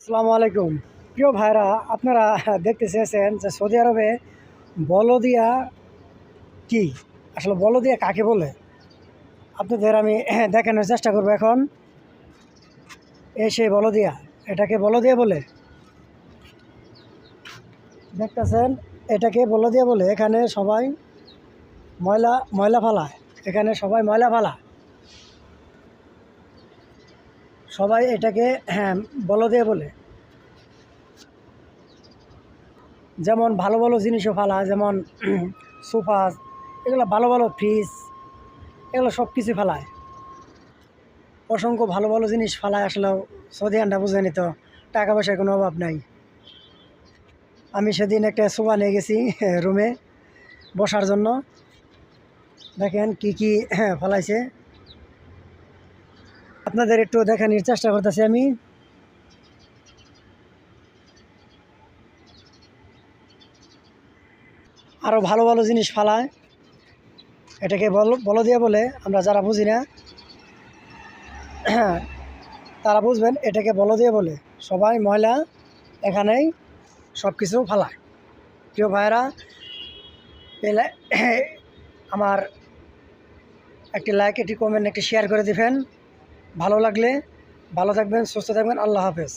আসসালামু আলাইকুম। প্রিয় ভাইরা, আপনারা দেখতে চেয়েছেন যে সৌদি আরবে বলদিয়া কি, আসলে বলদিয়া কাকে বলে আপনাদের আমি দেখানোর চেষ্টা করব। এখন সেই বলদিয়া, এটাকে বলদিয়া বলে দেখতেছেন, এটাকে বলদিয়া বলে। এখানে সবাই ময়লা ময়লা ফালায়, এখানে সবাই ময়লা ফালায়, সবাই এটাকে বলদিয়া বলে। যেমন ভালো ভালো জিনিসও ফালা, যেমন সোফা, এগুলো ভালো ভালো ফ্রিজ, এগুলো সব কিছু ফেলায়, অসংখ্য ভালো ভালো জিনিস ফালায়। আসলেও সৌদি আন্ডা বুঝেনি তো, টাকা পয়সার কোনো অভাব নাই। আমি সেদিন একটা সোফা নিয়ে গেছি রুমে বসার জন্য। দেখেন কি কি ফলাইছে, আপনাদের একটু দেখানোর চেষ্টা করতেছি আমি। আরও ভালো ভালো জিনিস ফালায়, এটাকে বলদিয়া বলে। আমরা যারা বুঝি না তারা বুঝবেন, এটাকে বলদিয়া বলে। সবাই ময়লা এখানেই সব কিছু ফালায়। প্রিয় ভাইয়েরা, পেলে আমার একটি লাইক, একটি কমেন্ট, একটি শেয়ার করে দিবেন। ভালো লাগলে ভালো থাকবেন, সুস্থ থাকবেন। আল্লাহ হাফেজ।